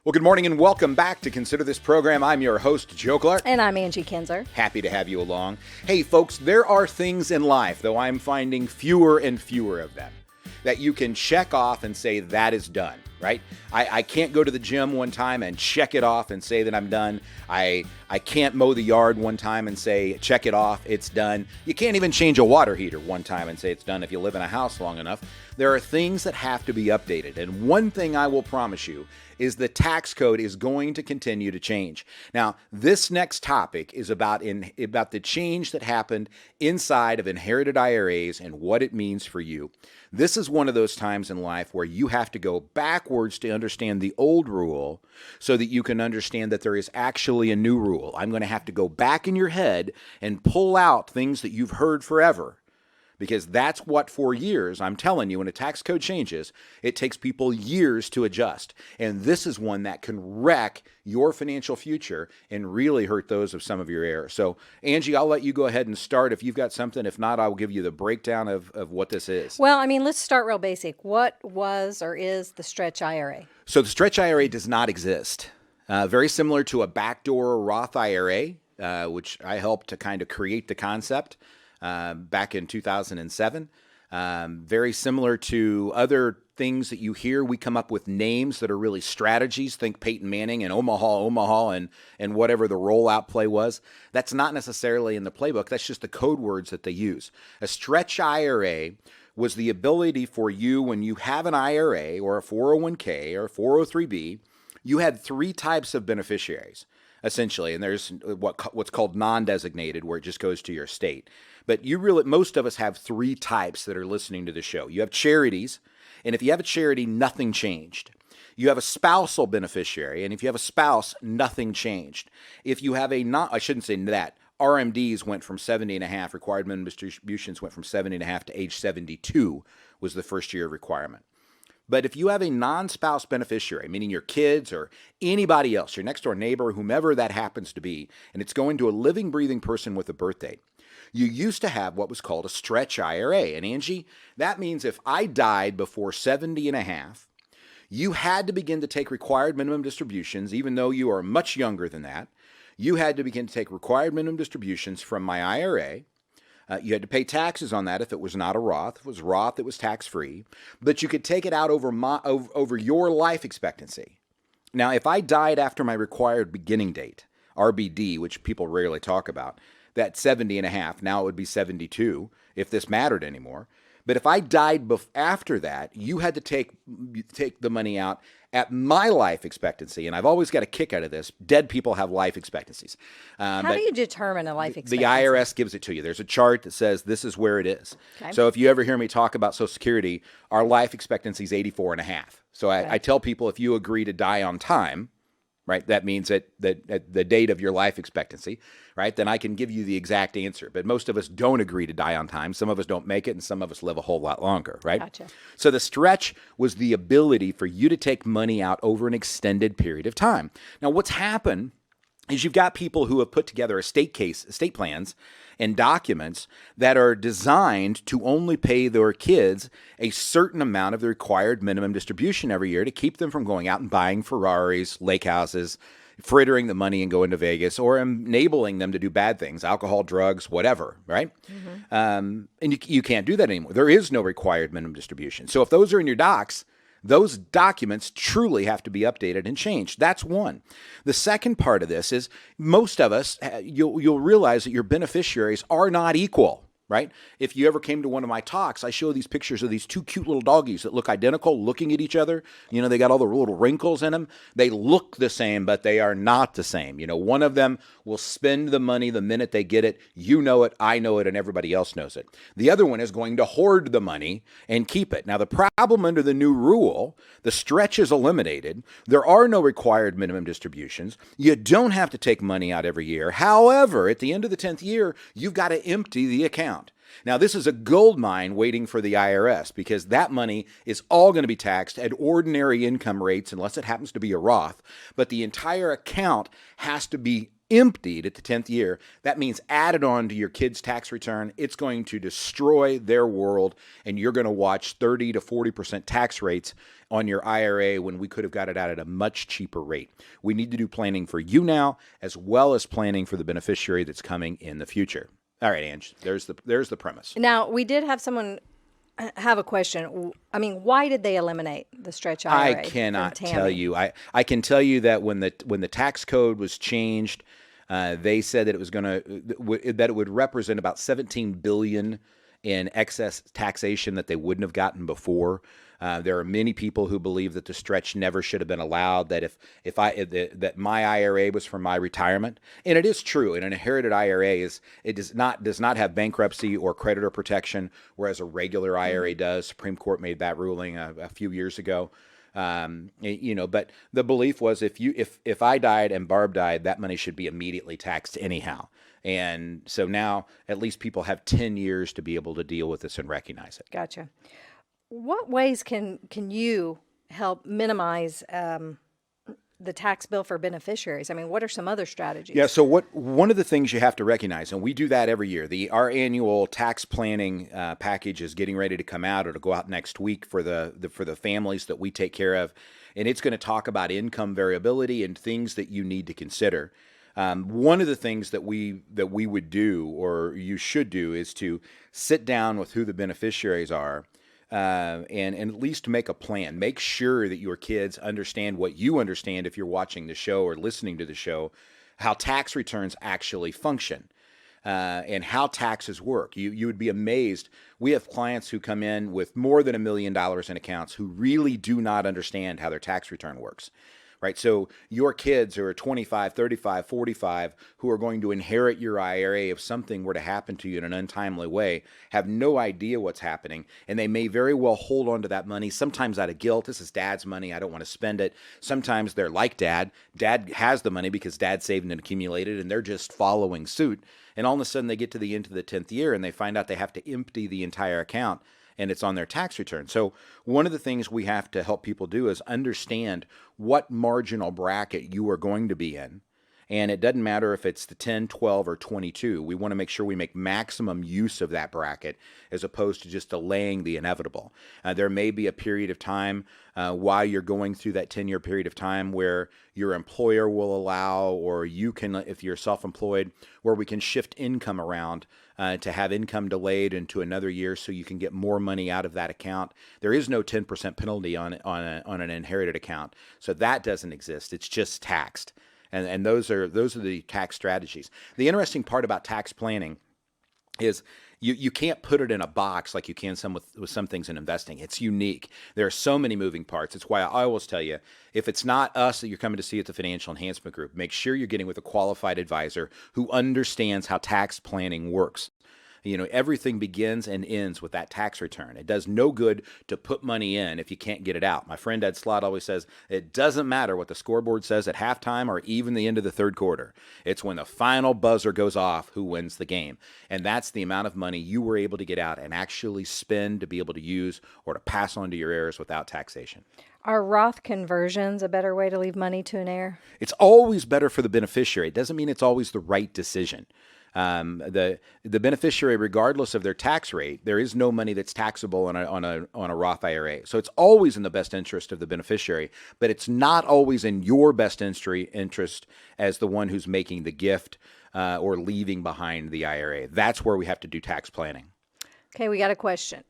Well, good morning and welcome back to Consider This Program. I'm your host, Joe Clark. And I'm Angi Kinser. Happy to have you along. Hey, folks, there are things in life, though I'm finding fewer and fewer of them, that you can check off and say that is done, right? I can't go to the gym one time and check it off and say that I'm done. I can't mow the yard one time and say, check it off, it's done. You can't even change a water heater one time and say it's done if you live in a house long enough. There are things that have to be updated. And one thing I will promise you is the tax code is going to continue to change. Now, this next topic is about the change that happened inside of inherited IRAs and what it means for you. This is one of those times in life where you have to go backwards to understand the old rule so that you can understand that there is actually a new rule. I'm going to have to go back in your head and pull out things that you've heard forever. Because that's what, for years, I'm telling you, when a tax code changes, it takes people years to adjust. And this is one that can wreck your financial future and really hurt those of some of your heirs. So, Angi, I'll let you go ahead and start if you've got something. If not, I'll give you the breakdown of what this is. Well, let's start real basic. What was or is the Stretch IRA? So the Stretch IRA does not exist. Very similar to a backdoor Roth IRA, which I helped to kind of create the concept. Back in 2007. Very similar to other things that you hear. We come up with names that are really strategies. Think Peyton Manning and Omaha, and whatever the rollout play was. That's not necessarily in the playbook. That's just the code words that they use. A Stretch IRA was the ability for you, when you have an IRA or a 401k or a 403b, you had three types of beneficiaries, essentially. And there's what's called non-designated, where it just goes to your state. But most of us have three types that are listening to the show. You have charities, and if you have a charity, nothing changed. You have a spousal beneficiary, and if you have a spouse, nothing changed. If you have I shouldn't say that. RMDs went from 70 and a half, required minimum distributions went from 70 and a half to age 72 was the first year requirement. But if you have a non-spouse beneficiary, meaning your kids or anybody else, your next door neighbor, whomever that happens to be, and it's going to a living, breathing person with a birth date, you used to have what was called a Stretch IRA. And Angi, that means if I died before 70 and a half, you had to begin to take required minimum distributions, even though you are much younger than that. You had to begin to take required minimum distributions from my IRA. You had to pay taxes on that if it was not a Roth. If it was Roth, it was tax-free. But you could take it out over your life expectancy. Now, if I died after my required beginning date, RBD, which people rarely talk about, that 70 and a half, now it would be 72 if this mattered anymore. But if I died after that, you had to take the money out at my life expectancy. And I've always got a kick out of this. Dead people have life expectancies. How do you determine a life expectancy? The IRS gives it to you. There's a chart that says this is where it is. Okay. So if you ever hear me talk about Social Security, our life expectancy is 84 and a half. So I tell people, if you agree to die on time, right, that means at the date of your life expectancy, right, then I can give you the exact answer. But most of us don't agree to die on time. Some of us don't make it, and some of us live a whole lot longer, right? Gotcha. So the stretch was the ability for you to take money out over an extended period of time. Now, what's happened is you've got people who have put together estate plans and documents that are designed to only pay their kids a certain amount of the required minimum distribution every year to keep them from going out and buying Ferraris, lake houses, frittering the money and going to Vegas, or enabling them to do bad things, alcohol, drugs, whatever, right? Mm-hmm. And you can't do that anymore. There is no required minimum distribution. So if those are in your docs, those documents truly have to be updated and changed. That's one. The second part of this is most of us, you'll realize that your beneficiaries are not equal, right? If you ever came to one of my talks, I show these pictures of these two cute little doggies that look identical, looking at each other. They got all the little wrinkles in them. They look the same, but they are not the same. One of them will spend the money the minute they get it. You know it, I know it, and everybody else knows it. The other one is going to hoard the money and keep it. Now, the problem under the new rule, the stretch is eliminated. There are no required minimum distributions. You don't have to take money out every year. However, at the end of the 10th year, you've got to empty the account. Now, this is a gold mine waiting for the IRS because that money is all going to be taxed at ordinary income rates unless it happens to be a Roth. But the entire account has to be emptied at the 10th year, that means added on to your kid's tax return. It's going to destroy their world, and you're going to watch 30 to 40% tax rates on your IRA when we could have got it out at a much cheaper rate. We need to do planning for you now, as well as planning for the beneficiary that's coming in the future. All right, Ange, there's the premise. Now, we did have someone have a question. I mean, why did they eliminate the Stretch IRA? I cannot tell you. I can tell you that when the tax code was changed, they said that it was that it would represent about $17 billion in excess taxation that they wouldn't have gotten before. There are many people who believe that the stretch never should have been allowed. That that my IRA was for my retirement, and it is true. An inherited IRA does not have bankruptcy or creditor protection, whereas a regular IRA does. Supreme Court made that ruling a few years ago. But the belief was if I died and Barb died, that money should be immediately taxed anyhow. And so now at least people have 10 years to be able to deal with this and recognize it. Gotcha. What ways can you help minimize the tax bill for beneficiaries? I mean, what are some other strategies? Yeah, so one of the things you have to recognize, and we do that every year, our annual tax planning package is getting ready to come out. It'll go out next week for the families that we take care of, and it's going to talk about income variability and things that you need to consider. One of the things that we would do, or you should do, is to sit down with who the beneficiaries are. And at least make a plan. Make sure that your kids understand what you understand if you're watching the show or listening to the show, how tax returns actually function, and how taxes work. You would be amazed. We have clients who come in with more than $1 million in accounts who really do not understand how their tax return works. Right? So your kids who are 25, 35, 45, who are going to inherit your IRA if something were to happen to you in an untimely way, have no idea what's happening, and they may very well hold on to that money, sometimes out of guilt. This is dad's money. I don't want to spend it. Sometimes they're like dad. Dad has the money because dad saved and accumulated, and they're just following suit. And all of a sudden they get to the end of the 10th year, and they find out they have to empty the entire account, and it's on their tax return. So one of the things we have to help people do is understand what marginal bracket you are going to be in. And it doesn't matter if it's the 10, 12, or 22. We want to make sure we make maximum use of that bracket as opposed to just delaying the inevitable. There may be a period of time while you're going through that 10-year period of time where your employer will allow, or you can, if you're self-employed, where we can shift income around to have income delayed into another year so you can get more money out of that account. There is no 10% penalty on an inherited account. So that doesn't exist. It's just taxed. And those are the tax strategies. The interesting part about tax planning is you can't put it in a box like you can with some things in investing. It's unique. There are so many moving parts. It's why I always tell you, if it's not us that you're coming to see at the Financial Enhancement Group, make sure you're getting with a qualified advisor who understands how tax planning works. You know, everything begins and ends with that tax return. It does no good to put money in if you can't get it out. My friend Ed Slott always says, it doesn't matter what the scoreboard says at halftime or even the end of the third quarter. It's when the final buzzer goes off who wins the game. And that's the amount of money you were able to get out and actually spend to be able to use or to pass on to your heirs without taxation. Are Roth conversions a better way to leave money to an heir? It's always better for the beneficiary. It doesn't mean it's always the right decision. The beneficiary, regardless of their tax rate, there is no money that's taxable on a Roth IRA. So it's always in the best interest of the beneficiary, but it's not always in your best interest as the one who's making the gift or leaving behind the IRA. That's where we have to do tax planning. Okay, we got a question.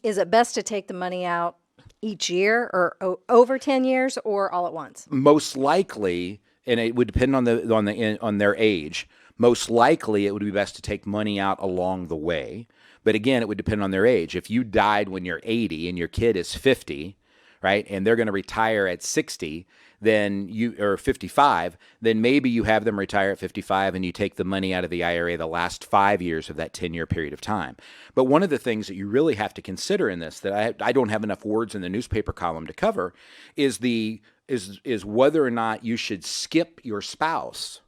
Is it best to take the money out each year or over 10 years or all at once? Most likely, and it would depend on their age. Most likely, it would be best to take money out along the way. But again, it would depend on their age. If you died when you're 80 and your kid is 50, right, and they're going to retire at 60, or 55, then maybe you have them retire at 55 and you take the money out of the IRA the last 5 years of that 10-year period of time. But one of the things that you really have to consider in this that I don't have enough words in the newspaper column to cover is whether or not you should skip your spouse.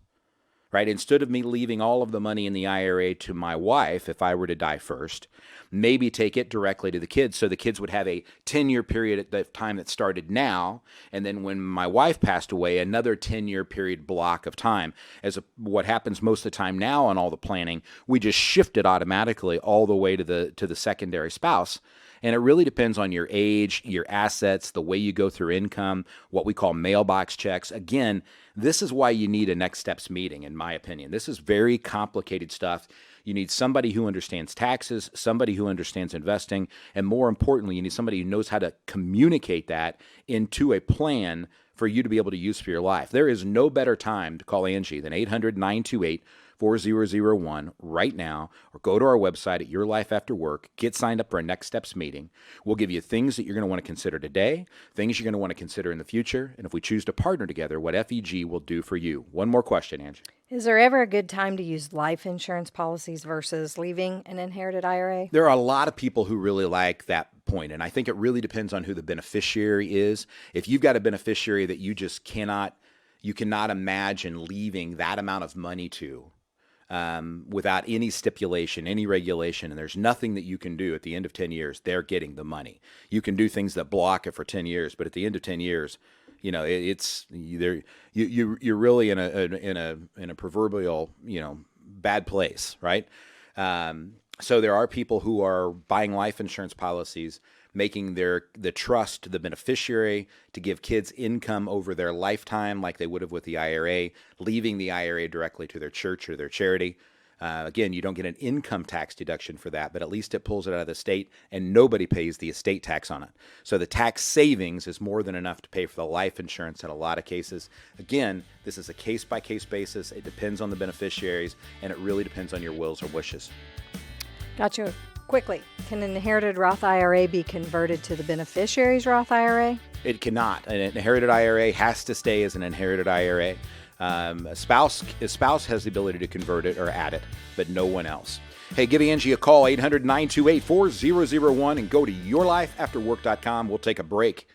right? Instead of me leaving all of the money in the IRA to my wife if I were to die first, maybe take it directly to the kids, so the kids would have a 10-year period at the time that started now, and then when my wife passed away, another 10-year period block of time. What happens most of the time now on all the planning, we just shift it automatically all the way to the secondary spouse. And it really depends on your age, your assets, the way you go through income, what we call mailbox checks. Again, this is why you need a next steps meeting, in my opinion. This is very complicated stuff. You need somebody who understands taxes, somebody who understands investing, and more importantly, you need somebody who knows how to communicate that into a plan for you to be able to use for your life. There is no better time to call Angi than 800-928-4001 right now, or go to our website at Your Life After Work, get signed up for a next steps meeting. We'll give you things that you're going to want to consider today, things you're going to want to consider in the future, and if we choose to partner together, what FEG will do for you. One more question, Angie. Is there ever a good time to use life insurance policies versus leaving an inherited IRA? There are a lot of people who really like that point, and I think it really depends on who the beneficiary is. If you've got a beneficiary that you cannot imagine leaving that amount of money to without any stipulation, any regulation, and there's nothing that you can do at the end of 10 years, they're getting the money. You can do things that block it for 10 years, but at the end of 10 years, you're really in a proverbial, bad place, right? So there are people who are buying life insurance policies, making the trust the beneficiary to give kids income over their lifetime like they would have with the IRA, leaving the IRA directly to their church or their charity. Again, you don't get an income tax deduction for that, but at least it pulls it out of the state, and nobody pays the estate tax on it. So the tax savings is more than enough to pay for the life insurance in a lot of cases. Again, this is a case-by-case basis. It depends on the beneficiaries, and it really depends on your wills or wishes. Gotcha. Quickly, can an inherited Roth IRA be converted to the beneficiary's Roth IRA? It cannot. An inherited IRA has to stay as an inherited IRA. A spouse has the ability to convert it or add it, but no one else. Hey, give Angie a call, 800-928-4001, and go to yourlifeafterwork.com. We'll take a break.